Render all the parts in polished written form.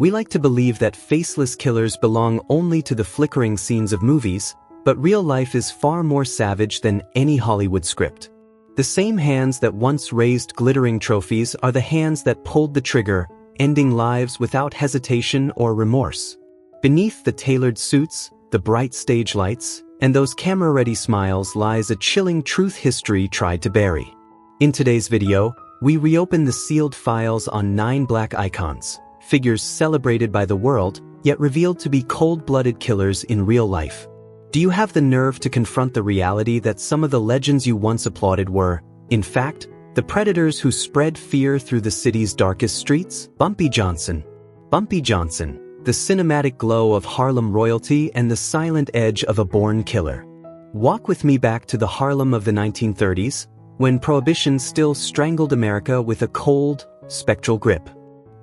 We like to believe that faceless killers belong only to the flickering scenes of movies, but real life is far more savage than any Hollywood script. The same hands that once raised glittering trophies are the hands that pulled the trigger, ending lives without hesitation or remorse. Beneath the tailored suits, the bright stage lights, and those camera-ready smiles lies a chilling truth history tried to bury. In today's video, we reopen the sealed files on 9 black icons, figures celebrated by the world, yet revealed to be cold-blooded killers in real life. Do you have the nerve to confront the reality that some of the legends you once applauded were, in fact, the predators who spread fear through the city's darkest streets? Bumpy Johnson. Bumpy Johnson, the cinematic glow of Harlem royalty and the silent edge of a born killer. Walk with me back to the Harlem of the 1930s, when Prohibition still strangled America with a cold, spectral grip.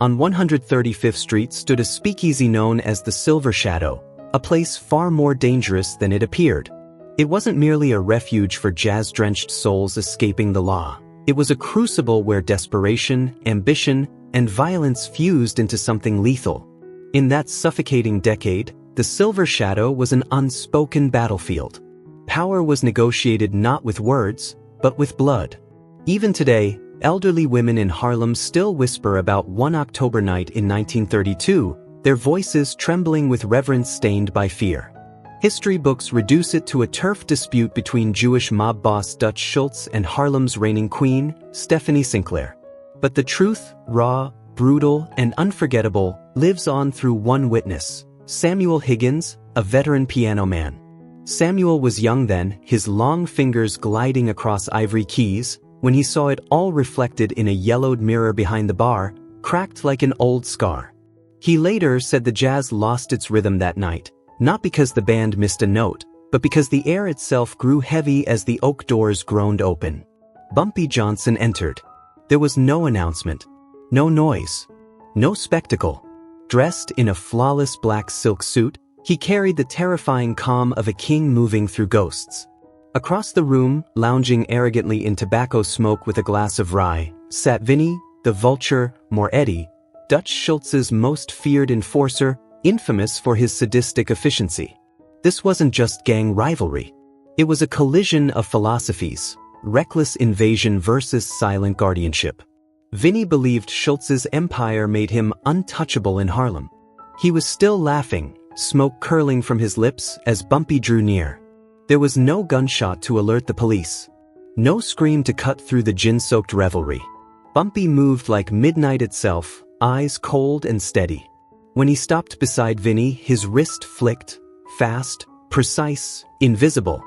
On 135th Street stood a speakeasy known as the Silver Shadow, a place far more dangerous than it appeared. It wasn't merely a refuge for jazz-drenched souls escaping the law. It was a crucible where desperation, ambition, and violence fused into something lethal. In that suffocating decade, the Silver Shadow was an unspoken battlefield. Power was negotiated not with words, but with blood. Even today, elderly women in Harlem still whisper about one October night in 1932, their voices trembling with reverence stained by fear. History books reduce it to a turf dispute between Jewish mob boss Dutch Schultz and Harlem's reigning queen, Stephanie Sinclair. But the truth, raw, brutal, and unforgettable, lives on through one witness, Samuel Higgins, a veteran piano man. Samuel was young then, his long fingers gliding across ivory keys, when he saw it all reflected in a yellowed mirror behind the bar, cracked like an old scar. He later said the jazz lost its rhythm that night, not because the band missed a note, but because the air itself grew heavy as the oak doors groaned open. Bumpy Johnson entered. There was no announcement, no noise, no spectacle. Dressed in a flawless black silk suit, he carried the terrifying calm of a king moving through ghosts. Across the room, lounging arrogantly in tobacco smoke with a glass of rye, sat Vinny, the vulture Moretti, Dutch Schultz's most feared enforcer, infamous for his sadistic efficiency. This wasn't just gang rivalry. It was a collision of philosophies, reckless invasion versus silent guardianship. Vinny believed Schultz's empire made him untouchable in Harlem. He was still laughing, smoke curling from his lips as Bumpy drew near. There was no gunshot to alert the police. No scream to cut through the gin-soaked revelry. Bumpy moved like midnight itself, eyes cold and steady. When he stopped beside Vinny, his wrist flicked, fast, precise, invisible.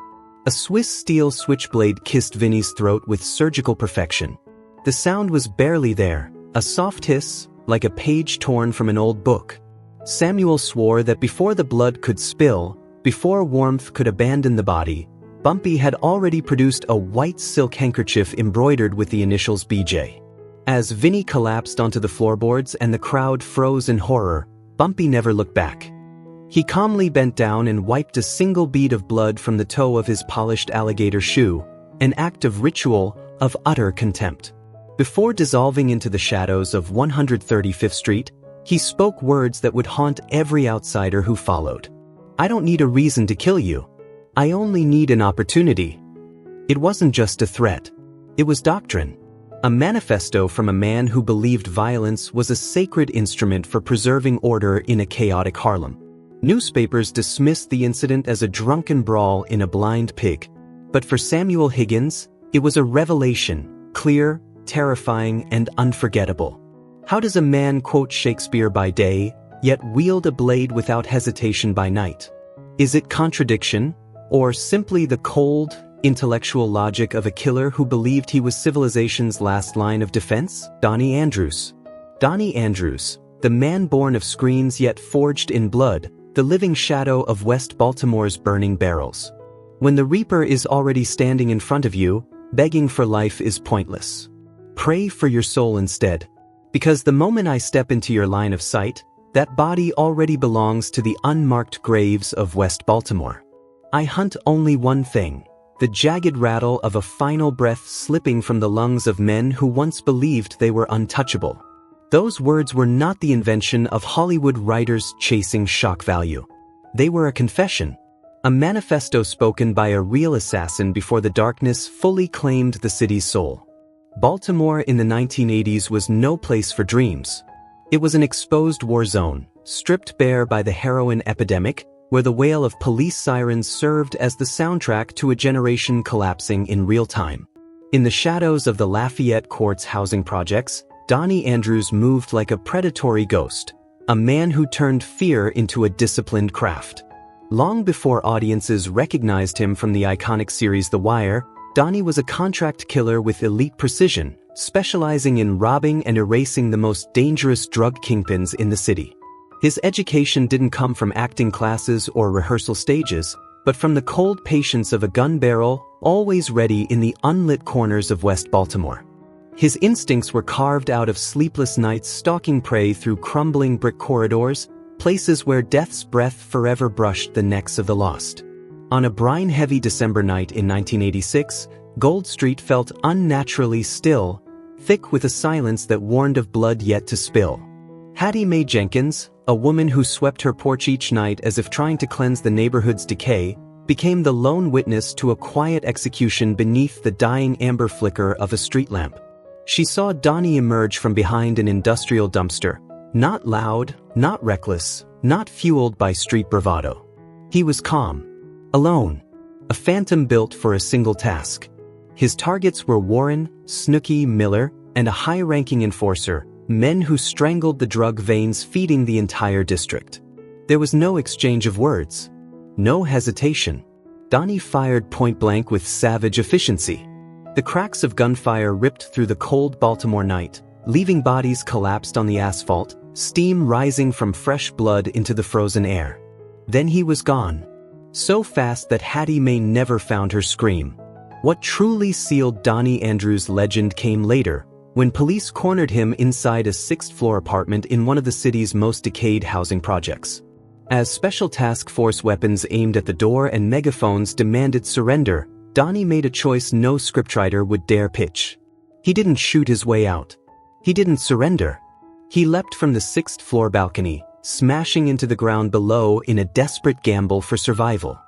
A Swiss steel switchblade kissed Vinny's throat with surgical perfection. The sound was barely there, a soft hiss, like a page torn from an old book. Samuel swore that before the blood could spill, before warmth could abandon the body, Bumpy had already produced a white silk handkerchief embroidered with the initials BJ. As Vinny collapsed onto the floorboards and the crowd froze in horror, Bumpy never looked back. He calmly bent down and wiped a single bead of blood from the toe of his polished alligator shoe, an act of ritual, of utter contempt. Before dissolving into the shadows of 135th Street, he spoke words that would haunt every outsider who followed. "I don't need a reason to kill you. I only need an opportunity." It wasn't just a threat. It was doctrine. A manifesto from a man who believed violence was a sacred instrument for preserving order in a chaotic Harlem. Newspapers dismissed the incident as a drunken brawl in a blind pig. But for Samuel Higgins, it was a revelation, clear, terrifying, and unforgettable. How does a man quote Shakespeare by day, yet wield a blade without hesitation by night? Is it contradiction, or simply the cold, intellectual logic of a killer who believed he was civilization's last line of defense? Donnie Andrews. Donnie Andrews, the man born of screens yet forged in blood, the living shadow of West Baltimore's burning barrels. When the reaper is already standing in front of you, begging for life is pointless. Pray for your soul instead. Because the moment I step into your line of sight, that body already belongs to the unmarked graves of West Baltimore. I hunt only one thing: the jagged rattle of a final breath slipping from the lungs of men who once believed they were untouchable. Those words were not the invention of Hollywood writers chasing shock value. They were a confession, a manifesto spoken by a real assassin before the darkness fully claimed the city's soul. Baltimore in the 1980s was no place for dreams. It was an exposed war zone, stripped bare by the heroin epidemic, where the wail of police sirens served as the soundtrack to a generation collapsing in real time. In the shadows of the Lafayette Courts housing projects, Donnie Andrews moved like a predatory ghost, a man who turned fear into a disciplined craft. Long before audiences recognized him from the iconic series The Wire, Donnie was a contract killer with elite precision, specializing in robbing and erasing the most dangerous drug kingpins in the city. His education didn't come from acting classes or rehearsal stages, but from the cold patience of a gun barrel, always ready in the unlit corners of West Baltimore. His instincts were carved out of sleepless nights stalking prey through crumbling brick corridors, places where death's breath forever brushed the necks of the lost. On a brine-heavy December night in 1986, Gold Street felt unnaturally still, thick with a silence that warned of blood yet to spill. Hattie Mae Jenkins, a woman who swept her porch each night as if trying to cleanse the neighborhood's decay, became the lone witness to a quiet execution beneath the dying amber flicker of a street lamp. She saw Donnie emerge from behind an industrial dumpster, not loud, not reckless, not fueled by street bravado. He was calm, alone, a phantom built for a single task. His targets were Warren, Snooky, Miller, and a high-ranking enforcer, men who strangled the drug veins feeding the entire district. There was no exchange of words, no hesitation. Donnie fired point-blank with savage efficiency. The cracks of gunfire ripped through the cold Baltimore night, leaving bodies collapsed on the asphalt, steam rising from fresh blood into the frozen air. Then he was gone. So fast that Hattie Mae never found her scream. What truly sealed Donnie Andrews' legend came later, when police cornered him inside a sixth-floor apartment in one of the city's most decayed housing projects. As special task force weapons aimed at the door and megaphones demanded surrender, Donnie made a choice no scriptwriter would dare pitch. He didn't shoot his way out. He didn't surrender. He leapt from the sixth-floor balcony, smashing into the ground below in a desperate gamble for survival.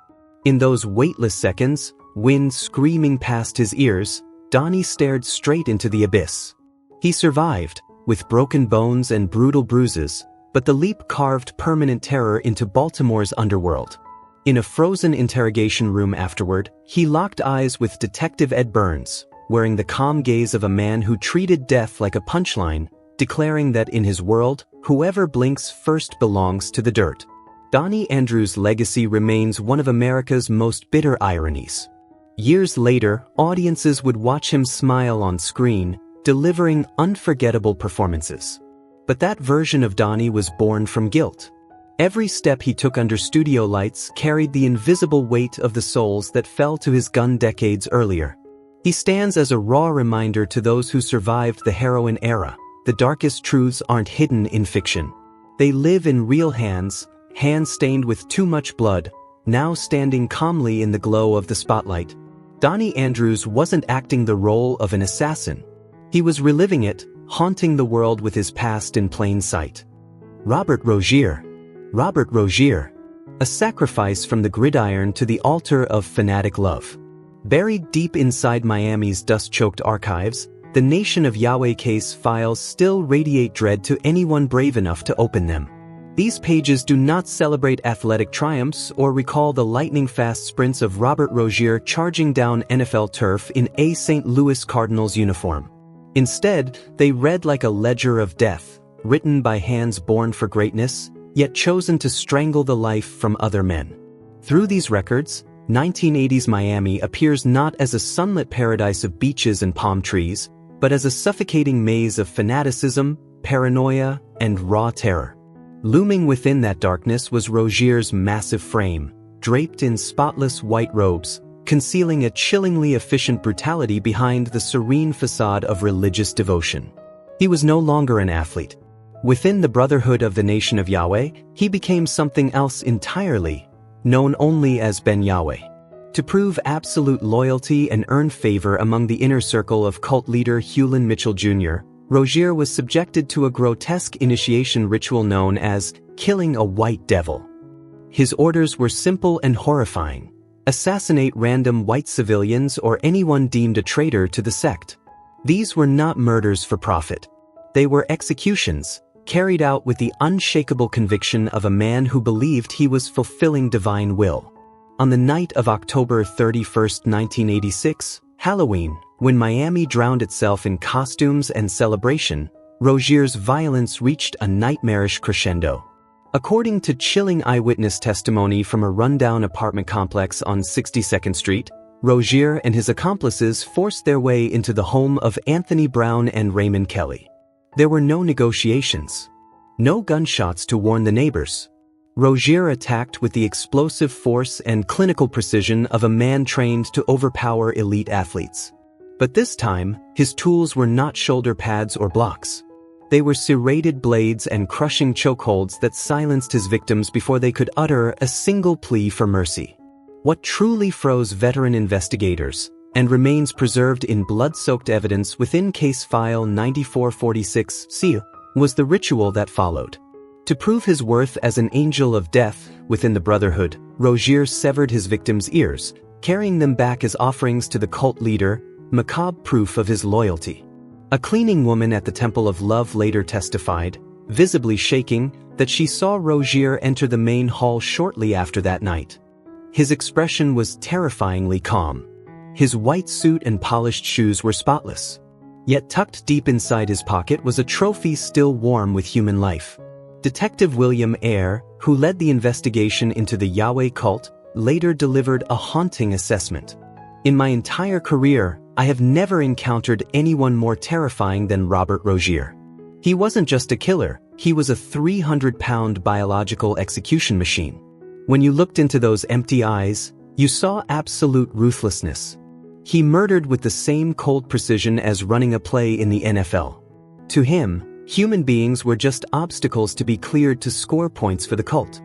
In those weightless seconds, wind screaming past his ears, Donnie stared straight into the abyss. He survived, with broken bones and brutal bruises, but the leap carved permanent terror into Baltimore's underworld. In a frozen interrogation room afterward, he locked eyes with Detective Ed Burns, wearing the calm gaze of a man who treated death like a punchline, declaring that in his world, whoever blinks first belongs to the dirt. Donnie Andrews' legacy remains one of America's most bitter ironies. Years later, audiences would watch him smile on screen, delivering unforgettable performances. But that version of Donnie was born from guilt. Every step he took under studio lights carried the invisible weight of the souls that fell to his gun decades earlier. He stands as a raw reminder to those who survived the heroin era. The darkest truths aren't hidden in fiction. They live in real hands, hands stained with too much blood, now standing calmly in the glow of the spotlight. Donnie Andrews wasn't acting the role of an assassin. He was reliving it, haunting the world with his past in plain sight. Robert Rogier, a sacrifice from the gridiron to the altar of fanatic love. Buried deep inside Miami's dust-choked archives, the Nation of Yahweh case files still radiate dread to anyone brave enough to open them. These pages do not celebrate athletic triumphs or recall the lightning-fast sprints of Robert Rogier charging down NFL turf in a St. Louis Cardinals uniform. Instead, they read like a ledger of death, written by hands born for greatness, yet chosen to strangle the life from other men. Through these records, 1980s Miami appears not as a sunlit paradise of beaches and palm trees, but as a suffocating maze of fanaticism, paranoia, and raw terror. Looming within that darkness was Rogier's massive frame, draped in spotless white robes, concealing a chillingly efficient brutality behind the serene facade of religious devotion. He was no longer an athlete. Within the Brotherhood of the Nation of Yahweh, he became something else entirely, known only as Ben Yahweh. To prove absolute loyalty and earn favor among the inner circle of cult leader Hewlin Mitchell Jr., Rogier was subjected to a grotesque initiation ritual known as killing a white devil. His orders were simple and horrifying: assassinate random white civilians or anyone deemed a traitor to the sect. These were not murders for profit. They were executions, carried out with the unshakable conviction of a man who believed he was fulfilling divine will. On the night of October 31, 1986, Halloween, when Miami drowned itself in costumes and celebration, Rogier's violence reached a nightmarish crescendo. According to chilling eyewitness testimony from a rundown apartment complex on 62nd Street, Rogier and his accomplices forced their way into the home of Anthony Brown and Raymond Kelly. There were no negotiations. No gunshots to warn the neighbors. Rogier attacked with the explosive force and clinical precision of a man trained to overpower elite athletes. But this time, his tools were not shoulder pads or blocks. They were serrated blades and crushing chokeholds that silenced his victims before they could utter a single plea for mercy. What truly froze veteran investigators, and remains preserved in blood-soaked evidence within Case File 9446-C, was the ritual that followed. To prove his worth as an angel of death within the Brotherhood, Rogier severed his victims' ears, carrying them back as offerings to the cult leader, macabre proof of his loyalty. A cleaning woman at the Temple of Love later testified, visibly shaking, that she saw Rogier enter the main hall shortly after that night. His expression was terrifyingly calm. His white suit and polished shoes were spotless. Yet tucked deep inside his pocket was a trophy still warm with human life. Detective William Eyre, who led the investigation into the Yahweh cult, later delivered a haunting assessment. In my entire career, I have never encountered anyone more terrifying than Robert Rogier. He wasn't just a killer, he was a 300-pound biological execution machine. When you looked into those empty eyes, you saw absolute ruthlessness. He murdered with the same cold precision as running a play in the NFL. To him, human beings were just obstacles to be cleared to score points for the cult.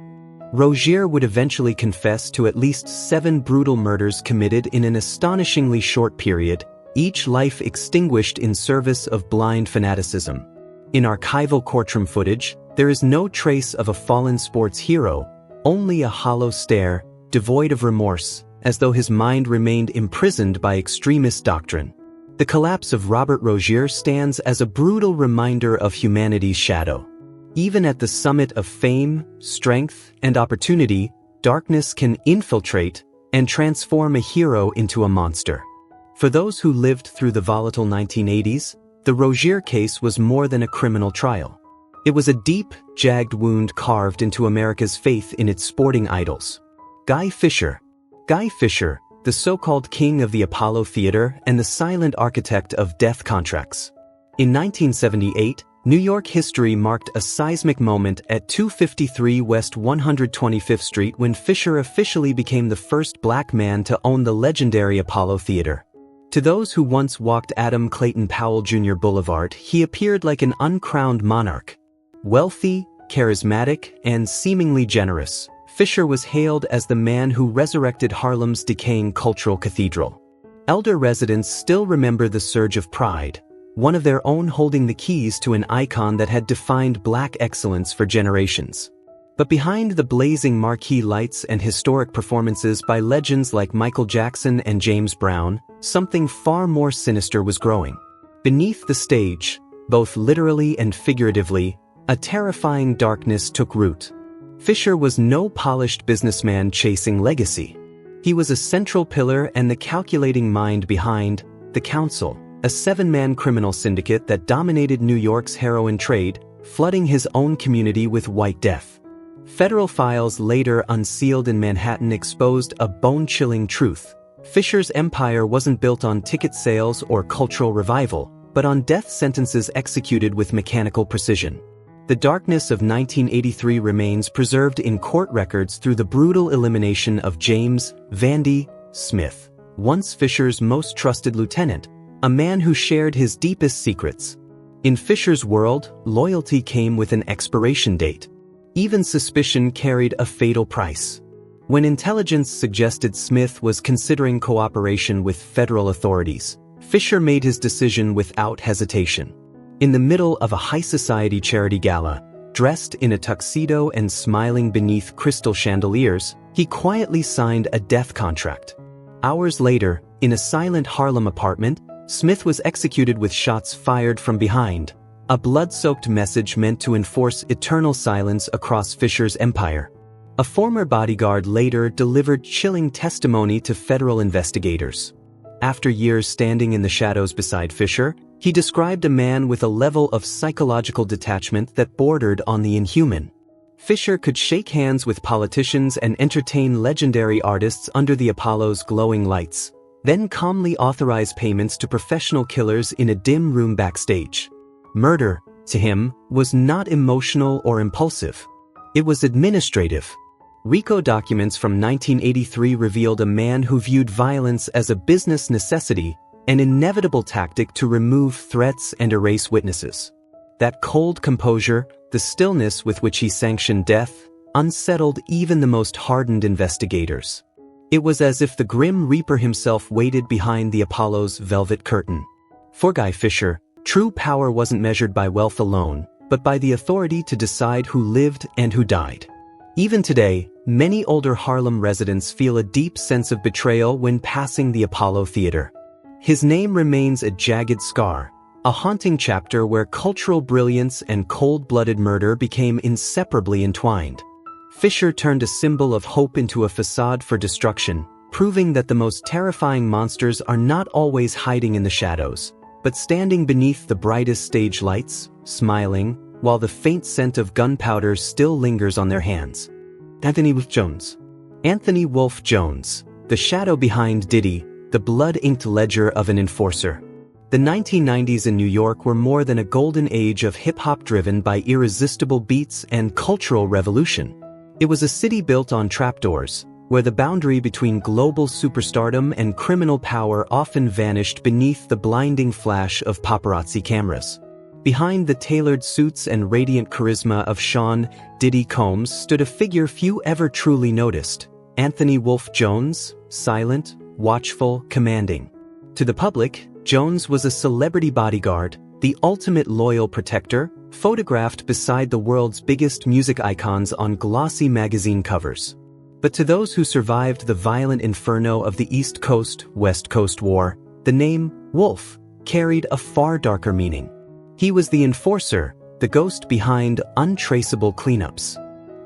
Rogier would eventually confess to at least 7 brutal murders committed in an astonishingly short period, each life extinguished in service of blind fanaticism. In archival courtroom footage, there is no trace of a fallen sports hero, only a hollow stare, devoid of remorse, as though his mind remained imprisoned by extremist doctrine. The collapse of Robert Rogier stands as a brutal reminder of humanity's shadow. Even at the summit of fame, strength, and opportunity, darkness can infiltrate and transform a hero into a monster. For those who lived through the volatile 1980s, the Rogier case was more than a criminal trial. It was a deep, jagged wound carved into America's faith in its sporting idols. Guy Fisher, the so-called king of the Apollo Theater and the silent architect of death contracts. In 1978, New York history marked a seismic moment at 253 West 125th Street when Fisher officially became the first black man to own the legendary Apollo Theater. To those who once walked Adam Clayton Powell Jr. Boulevard, he appeared like an uncrowned monarch. Wealthy, charismatic, and seemingly generous, Fisher was hailed as the man who resurrected Harlem's decaying cultural cathedral. Elder residents still remember the surge of pride, one of their own holding the keys to an icon that had defined black excellence for generations. But behind the blazing marquee lights and historic performances by legends like Michael Jackson and James Brown, something far more sinister was growing. Beneath the stage, both literally and figuratively, a terrifying darkness took root. Fisher was no polished businessman chasing legacy. He was a central pillar and the calculating mind behind the Council, a 7-man criminal syndicate that dominated New York's heroin trade, flooding his own community with white death. Federal files later unsealed in Manhattan exposed a bone-chilling truth. Fisher's empire wasn't built on ticket sales or cultural revival, but on death sentences executed with mechanical precision. The darkness of 1983 remains preserved in court records through the brutal elimination of James Vandy Smith, once Fisher's most trusted lieutenant, a man who shared his deepest secrets. In Fisher's world, loyalty came with an expiration date. Even suspicion carried a fatal price. When intelligence suggested Smith was considering cooperation with federal authorities, Fisher made his decision without hesitation. In the middle of a high-society charity gala, dressed in a tuxedo and smiling beneath crystal chandeliers, he quietly signed a death contract. Hours later, in a silent Harlem apartment, Smith was executed with shots fired from behind, a blood-soaked message meant to enforce eternal silence across Fisher's empire. A former bodyguard later delivered chilling testimony to federal investigators. After years standing in the shadows beside Fisher, he described a man with a level of psychological detachment that bordered on the inhuman. Fisher could shake hands with politicians and entertain legendary artists under the Apollo's glowing lights, then calmly authorize payments to professional killers in a dim room backstage. Murder, to him, was not emotional or impulsive. It was administrative. RICO documents from 1983 revealed a man who viewed violence as a business necessity, an inevitable tactic to remove threats and erase witnesses. That cold composure, the stillness with which he sanctioned death, unsettled even the most hardened investigators. It was as if the Grim Reaper himself waited behind the Apollo's velvet curtain. For Guy Fisher, true power wasn't measured by wealth alone, but by the authority to decide who lived and who died. Even today, many older Harlem residents feel a deep sense of betrayal when passing the Apollo Theater. His name remains a jagged scar, a haunting chapter where cultural brilliance and cold-blooded murder became inseparably entwined. Fisher turned a symbol of hope into a facade for destruction, proving that the most terrifying monsters are not always hiding in the shadows, but standing beneath the brightest stage lights, smiling, while the faint scent of gunpowder still lingers on their hands. Anthony Wolfe Jones. Anthony Wolfe Jones, the shadow behind Diddy, the blood-inked ledger of an enforcer. The 1990s in New York were more than a golden age of hip-hop driven by irresistible beats and cultural revolution. It was a city built on trapdoors, where the boundary between global superstardom and criminal power often vanished beneath the blinding flash of paparazzi cameras. Behind the tailored suits and radiant charisma of Sean "Diddy" Combs stood a figure few ever truly noticed: Anthony Wolfe Jones, silent, watchful, commanding. To the public, Jones was a celebrity bodyguard, the ultimate loyal protector, photographed beside the world's biggest music icons on glossy magazine covers. But to those who survived the violent inferno of the East Coast-West Coast War, the name Wolf carried a far darker meaning. He was the enforcer, the ghost behind untraceable cleanups.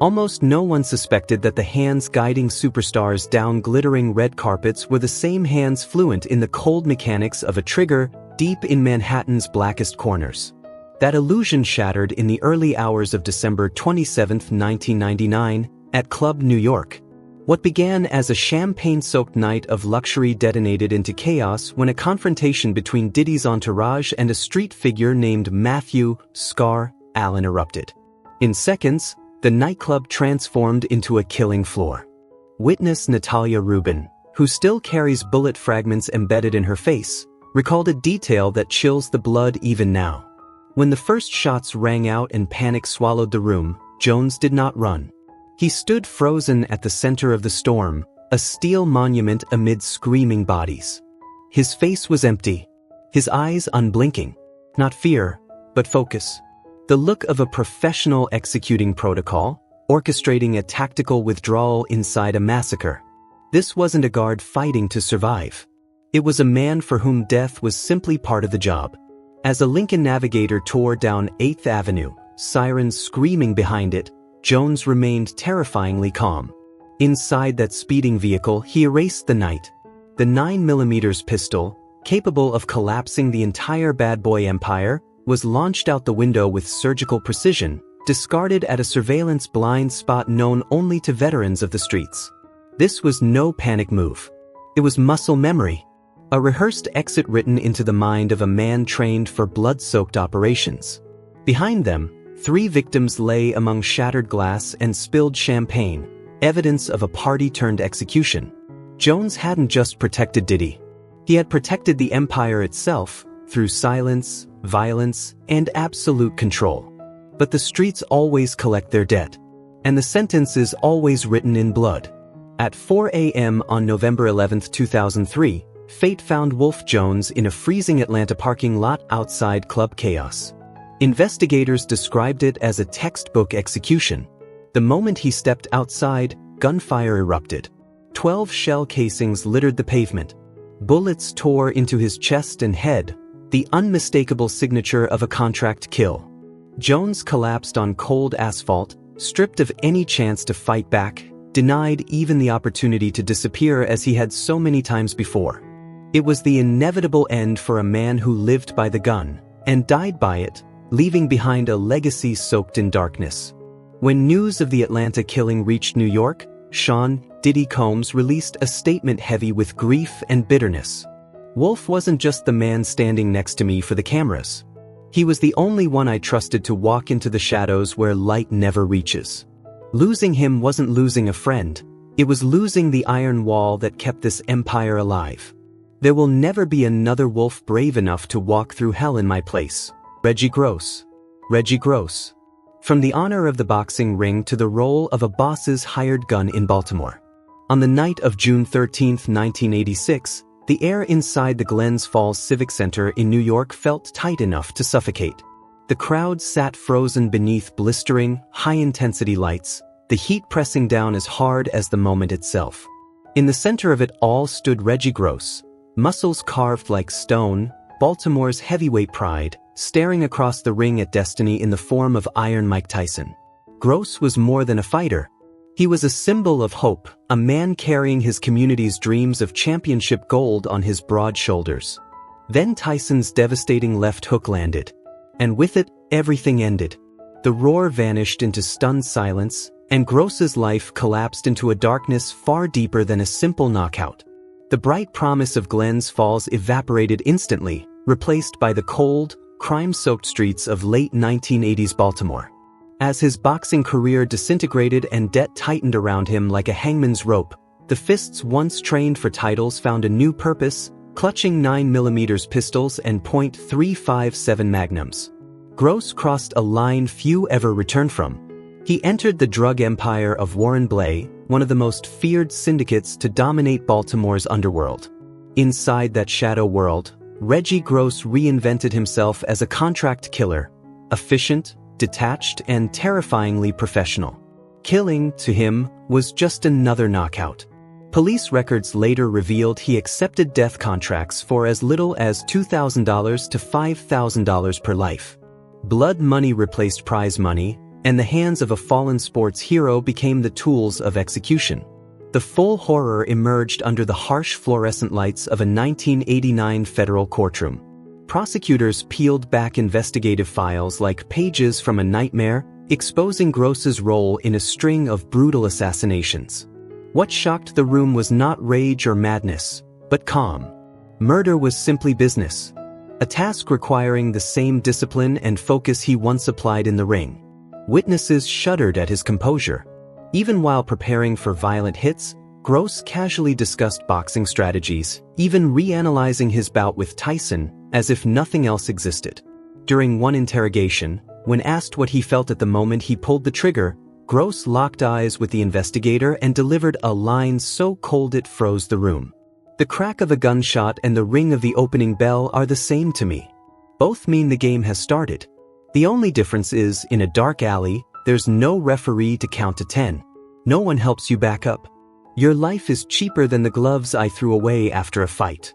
Almost no one suspected that the hands guiding superstars down glittering red carpets were the same hands fluent in the cold mechanics of a trigger deep in Manhattan's blackest corners. That illusion shattered in the early hours of December 27, 1999, at Club New York. What began as a champagne-soaked night of luxury detonated into chaos when a confrontation between Diddy's entourage and a street figure named Matthew "Scar" Allen erupted. In seconds, the nightclub transformed into a killing floor. Witness Natalia Rubin, who still carries bullet fragments embedded in her face, recalled a detail that chills the blood even now. When the first shots rang out and panic swallowed the room, Jones did not run. He stood frozen at the center of the storm, a steel monument amid screaming bodies. His face was empty, his eyes unblinking. Not fear, but focus. The look of a professional executing protocol, orchestrating a tactical withdrawal inside a massacre. This wasn't a guard fighting to survive. It was a man for whom death was simply part of the job. As a Lincoln Navigator tore down 8th Avenue, sirens screaming behind it, Jones remained terrifyingly calm. Inside that speeding vehicle, he erased the night. The 9mm pistol, capable of collapsing the entire bad boy empire, was launched out the window with surgical precision, discarded at a surveillance blind spot known only to veterans of the streets. This was no panic move. It was muscle memory. A rehearsed exit written into the mind of a man trained for blood-soaked operations. Behind them, 3 victims lay among shattered glass and spilled champagne, evidence of a party-turned execution. Jones hadn't just protected Diddy. He had protected the empire itself through silence, violence, and absolute control. But the streets always collect their debt. And the sentence is always written in blood. At 4 a.m. on November 11, 2003, fate found Wolfe Jones in a freezing Atlanta parking lot outside Club Chaos. Investigators described it as a textbook execution. The moment he stepped outside, gunfire erupted. 12 shell casings littered the pavement. Bullets tore into his chest and head, the unmistakable signature of a contract kill. Jones collapsed on cold asphalt, stripped of any chance to fight back, denied even the opportunity to disappear as he had so many times before. It was the inevitable end for a man who lived by the gun, and died by it, leaving behind a legacy soaked in darkness. When news of the Atlanta killing reached New York, Sean "Diddy" Combs released a statement heavy with grief and bitterness. "Wolf wasn't just the man standing next to me for the cameras. He was the only one I trusted to walk into the shadows where light never reaches. Losing him wasn't losing a friend, it was losing the iron wall that kept this empire alive. There will never be another Wolf brave enough to walk through hell in my place." Reggie Gross. Reggie Gross. From the honor of the boxing ring to the role of a boss's hired gun in Baltimore. On the night of June 13, 1986, the air inside the Glens Falls Civic Center in New York felt tight enough to suffocate. The crowd sat frozen beneath blistering, high-intensity lights, the heat pressing down as hard as the moment itself. In the center of it all stood Reggie Gross, muscles carved like stone, Baltimore's heavyweight pride, staring across the ring at destiny in the form of Iron Mike Tyson. Gross was more than a fighter. He was a symbol of hope, a man carrying his community's dreams of championship gold on his broad shoulders. Then Tyson's devastating left hook landed. And with it, everything ended. The roar vanished into stunned silence, and Gross's life collapsed into a darkness far deeper than a simple knockout. The bright promise of Glens Falls evaporated instantly, replaced by the cold, crime-soaked streets of late 1980s Baltimore. As his boxing career disintegrated and debt tightened around him like a hangman's rope, the fists once trained for titles found a new purpose, clutching 9mm pistols and .357 magnums. Gross crossed a line few ever returned from. He entered the drug empire of Warren Blay, one of the most feared syndicates to dominate Baltimore's underworld. Inside that shadow world, Reggie Gross reinvented himself as a contract killer, efficient, detached, and terrifyingly professional. Killing, to him, was just another knockout. Police records later revealed he accepted death contracts for as little as $2,000 to $5,000 per life. Blood money replaced prize money, and the hands of a fallen sports hero became the tools of execution. The full horror emerged under the harsh fluorescent lights of a 1989 federal courtroom. Prosecutors peeled back investigative files like pages from a nightmare, exposing Gross's role in a string of brutal assassinations. What shocked the room was not rage or madness, but calm. Murder was simply business, a task requiring the same discipline and focus he once applied in the ring. Witnesses shuddered at his composure. Even while preparing for violent hits, Gross casually discussed boxing strategies, even reanalyzing his bout with Tyson, as if nothing else existed. During one interrogation, when asked what he felt at the moment he pulled the trigger, Gross locked eyes with the investigator and delivered a line so cold it froze the room. "The crack of a gunshot and the ring of the opening bell are the same to me. Both mean the game has started. The only difference is, in a dark alley, there's no referee to count to 10. No one helps you back up. Your life is cheaper than the gloves I threw away after a fight."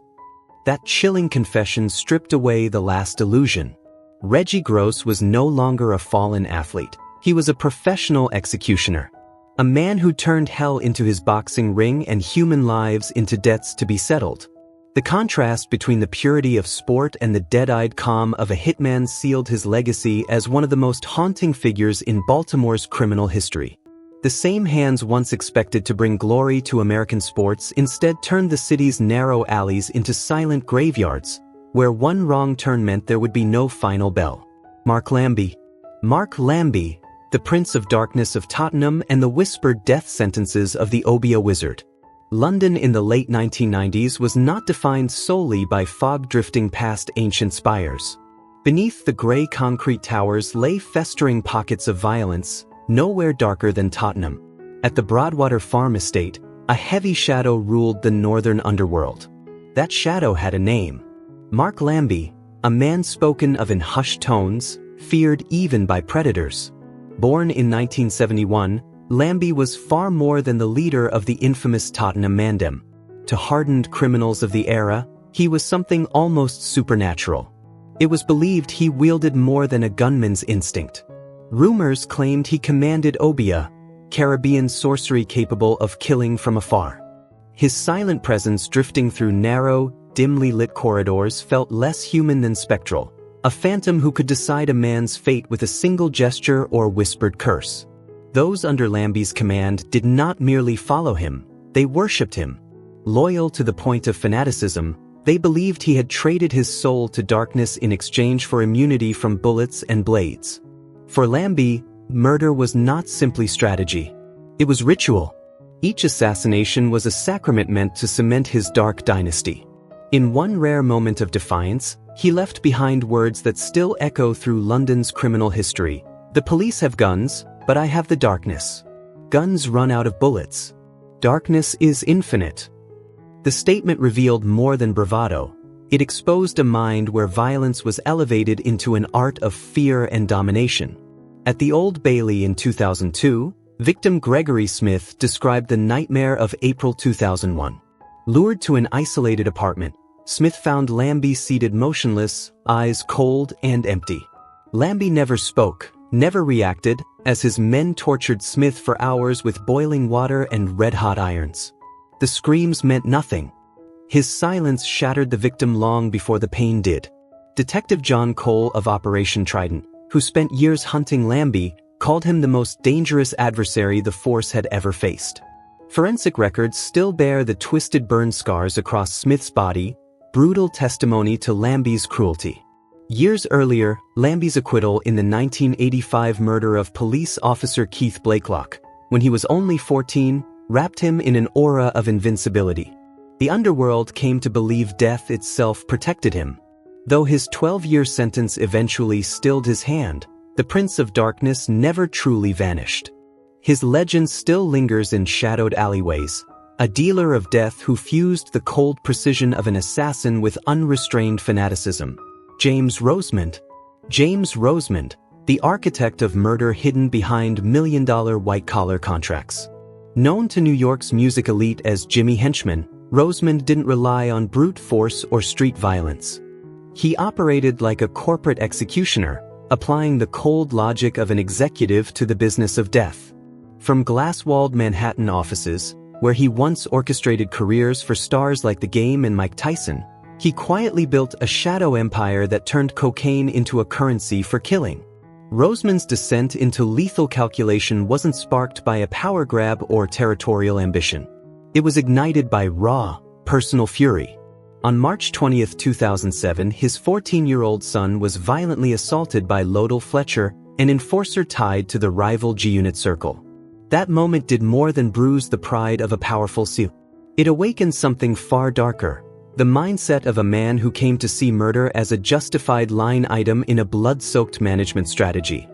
That chilling confession stripped away the last illusion. Reggie Gross was no longer a fallen athlete. He was a professional executioner. A man who turned hell into his boxing ring and human lives into debts to be settled. The contrast between the purity of sport and the dead-eyed calm of a hitman sealed his legacy as one of the most haunting figures in Baltimore's criminal history. The same hands once expected to bring glory to American sports instead turned the city's narrow alleys into silent graveyards, where one wrong turn meant there would be no final bell. Mark Lambie. Mark Lambie, the Prince of Darkness of Tottenham and the whispered death sentences of the Obia Wizard. London in the late 1990s was not defined solely by fog drifting past ancient spires. Beneath the gray concrete towers lay festering pockets of violence, nowhere darker than Tottenham. At the Broadwater Farm Estate, a heavy shadow ruled the northern underworld. That shadow had a name. Mark Lambie, a man spoken of in hushed tones, feared even by predators. Born in 1971, Lambie was far more than the leader of the infamous Tottenham Mandem. To hardened criminals of the era, he was something almost supernatural. It was believed he wielded more than a gunman's instinct. Rumors claimed he commanded Obia, Caribbean sorcery capable of killing from afar. His silent presence drifting through narrow, dimly lit corridors felt less human than spectral, a phantom who could decide a man's fate with a single gesture or whispered curse. Those under Lambie's command did not merely follow him, they worshipped him. Loyal to the point of fanaticism, they believed he had traded his soul to darkness in exchange for immunity from bullets and blades. For Lambie, murder was not simply strategy. It was ritual. Each assassination was a sacrament meant to cement his dark dynasty. In one rare moment of defiance, he left behind words that still echo through London's criminal history. "The police have guns, but I have the darkness. Guns run out of bullets. Darkness is infinite." The statement revealed more than bravado. It exposed a mind where violence was elevated into an art of fear and domination. At the Old Bailey in 2002, victim Gregory Smith described the nightmare of April 2001. Lured to an isolated apartment, Smith found Lambie seated motionless, eyes cold and empty. Lambie never spoke, never reacted, as his men tortured Smith for hours with boiling water and red-hot irons. The screams meant nothing. His silence shattered the victim long before the pain did. Detective John Cole of Operation Trident, who spent years hunting Lambie, called him the most dangerous adversary the force had ever faced. Forensic records still bear the twisted burn scars across Smith's body, brutal testimony to Lambie's cruelty. Years earlier, Lambie's acquittal in the 1985 murder of police officer Keith Blakelock, when he was only 14, wrapped him in an aura of invincibility. The underworld came to believe death itself protected him. Though his 12-year sentence eventually stilled his hand, the Prince of Darkness never truly vanished. His legend still lingers in shadowed alleyways, a dealer of death who fused the cold precision of an assassin with unrestrained fanaticism. James Rosemond. James Rosemond, the architect of murder hidden behind million-dollar white-collar contracts. Known to New York's music elite as Jimmy Henchman, Rosemond didn't rely on brute force or street violence. He operated like a corporate executioner, applying the cold logic of an executive to the business of death. From glass-walled Manhattan offices, where he once orchestrated careers for stars like The Game and Mike Tyson, he quietly built a shadow empire that turned cocaine into a currency for killing. Rosemond's descent into lethal calculation wasn't sparked by a power grab or territorial ambition. It was ignited by raw, personal fury. On March 20, 2007, his 14-year-old son was violently assaulted by Lodell Fletcher, an enforcer tied to the rival G-Unit circle. That moment did more than bruise the pride of a powerful SEAL. It awakened something far darker, the mindset of a man who came to see murder as a justified line item in a blood-soaked management strategy.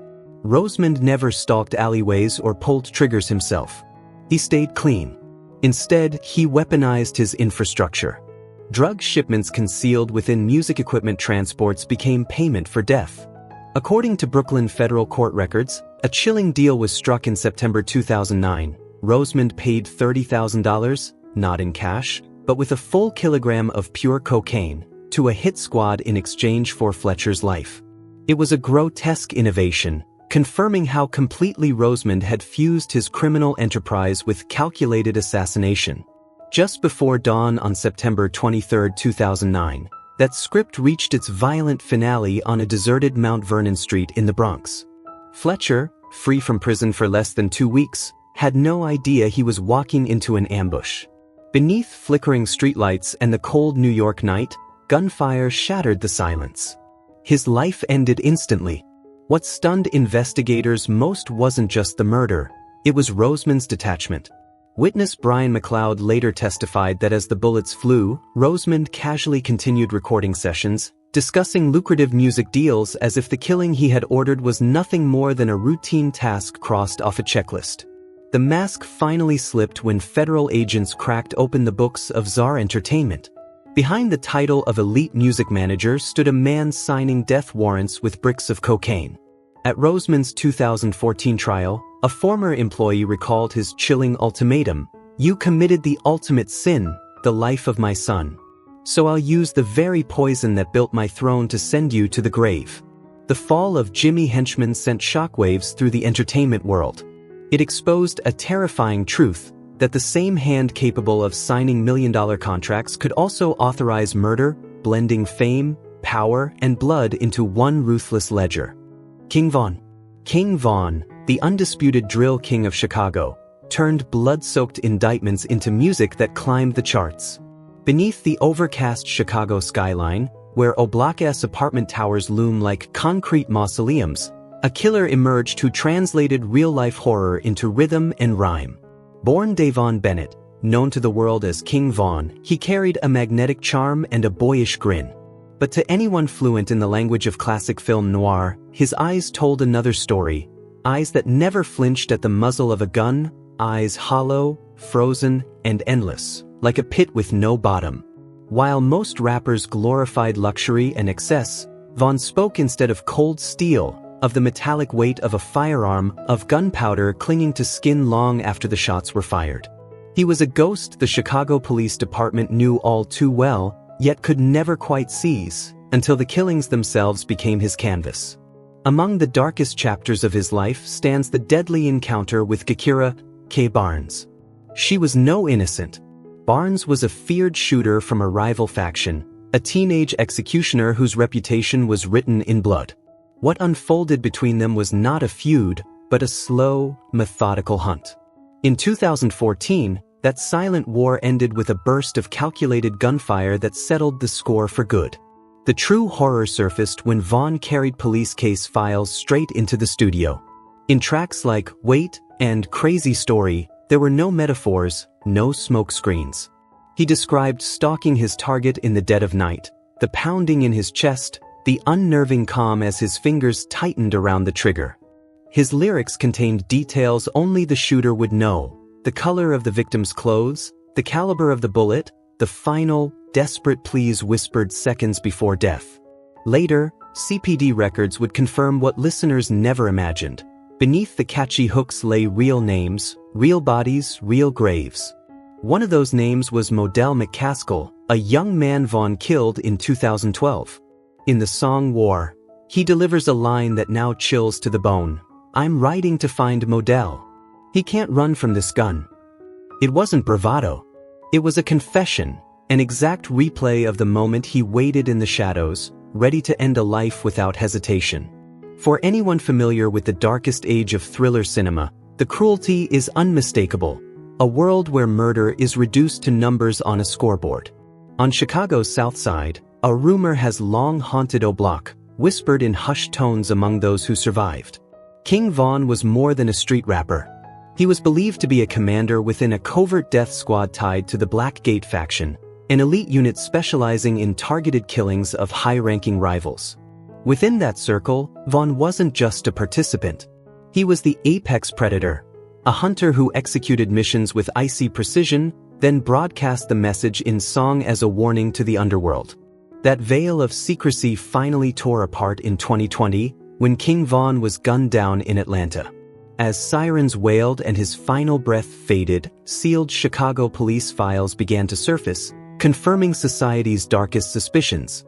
Rosemond never stalked alleyways or pulled triggers himself. He stayed clean. Instead, he weaponized his infrastructure. Drug shipments concealed within music equipment transports became payment for death. According to Brooklyn federal court records, a chilling deal was struck in September 2009. Rosemond paid $30,000, not in cash, but with a full kilogram of pure cocaine, to a hit squad in exchange for Fletcher's life. It was a grotesque innovation, confirming how completely Rosemond had fused his criminal enterprise with calculated assassination. Just before dawn on September 23, 2009, that script reached its violent finale on a deserted Mount Vernon street in the Bronx. Fletcher, free from prison for less than 2 weeks, had no idea he was walking into an ambush. Beneath flickering streetlights and the cold New York night, gunfire shattered the silence. His life ended instantly. What stunned investigators most wasn't just the murder, it was Rosemond's detachment. Witness Brian McLeod later testified that as the bullets flew, Rosemond casually continued recording sessions, discussing lucrative music deals as if the killing he had ordered was nothing more than a routine task crossed off a checklist. The mask finally slipped when federal agents cracked open the books of Czar Entertainment. Behind the title of elite music manager stood a man signing death warrants with bricks of cocaine. At Roseman's 2014 trial, a former employee recalled his chilling ultimatum: "You committed the ultimate sin, the life of my son. So I'll use the very poison that built my throne to send you to the grave." The fall of Jimmy Henchman sent shockwaves through the entertainment world. It exposed a terrifying truth: that the same hand capable of signing million-dollar contracts could also authorize murder, blending fame, power, and blood into one ruthless ledger. King Von. King Von, the undisputed drill king of Chicago, turned blood-soaked indictments into music that climbed the charts. Beneath the overcast Chicago skyline, where oblong-ass apartment towers loom like concrete mausoleums, a killer emerged who translated real-life horror into rhythm and rhyme. Born Davon Bennett, known to the world as King Von, he carried a magnetic charm and a boyish grin. But to anyone fluent in the language of classic film noir, his eyes told another story. Eyes that never flinched at the muzzle of a gun, eyes hollow, frozen, and endless, like a pit with no bottom. While most rappers glorified luxury and excess, Von spoke instead of cold steel, of the metallic weight of a firearm, of gunpowder clinging to skin long after the shots were fired. He was a ghost the Chicago Police Department knew all too well, yet could never quite seize, until the killings themselves became his canvas. Among the darkest chapters of his life stands the deadly encounter with Gakira K. Barnes. She was no innocent. Barnes was a feared shooter from a rival faction, a teenage executioner whose reputation was written in blood. What unfolded between them was not a feud, but a slow, methodical hunt. In 2014, that silent war ended with a burst of calculated gunfire that settled the score for good. The true horror surfaced when Von carried police case files straight into the studio. In tracks like Wait and Crazy Story, there were no metaphors, no smoke screens. He described stalking his target in the dead of night, the pounding in his chest, the unnerving calm as his fingers tightened around the trigger. His lyrics contained details only the shooter would know: the color of the victim's clothes, the caliber of the bullet, the final, desperate pleas whispered seconds before death. Later, CPD records would confirm what listeners never imagined. Beneath the catchy hooks lay real names, real bodies, real graves. One of those names was Modell McCaskill, a young man Von killed in 2012. In the song War, he delivers a line that now chills to the bone: "I'm riding to find Modell. He can't run from this gun." It wasn't bravado. It was a confession, an exact replay of the moment he waited in the shadows, ready to end a life without hesitation. For anyone familiar with the darkest age of thriller cinema, the cruelty is unmistakable: a world where murder is reduced to numbers on a scoreboard. On Chicago's South Side, a rumor has long haunted O'Block, whispered in hushed tones among those who survived. King Von was more than a street rapper. He was believed to be a commander within a covert death squad tied to the Blackgate faction, an elite unit specializing in targeted killings of high-ranking rivals. Within that circle, Von wasn't just a participant. He was the apex predator, a hunter who executed missions with icy precision, then broadcast the message in song as a warning to the underworld. That veil of secrecy finally tore apart in 2020 when King Von was gunned down in Atlanta. As sirens wailed and his final breath faded, sealed Chicago police files began to surface, confirming society's darkest suspicions.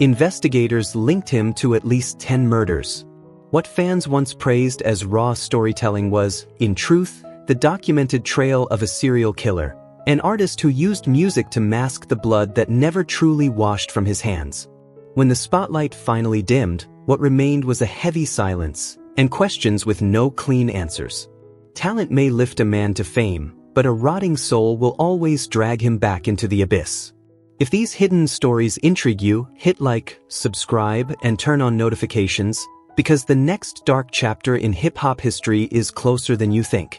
Investigators linked him to at least 10 murders. What fans once praised as raw storytelling was, in truth, the documented trail of a serial killer, an artist who used music to mask the blood that never truly washed from his hands. When the spotlight finally dimmed, what remained was a heavy silence, and questions with no clean answers. Talent may lift a man to fame, but a rotting soul will always drag him back into the abyss. If these hidden stories intrigue you, hit like, subscribe, and turn on notifications, because the next dark chapter in hip-hop history is closer than you think.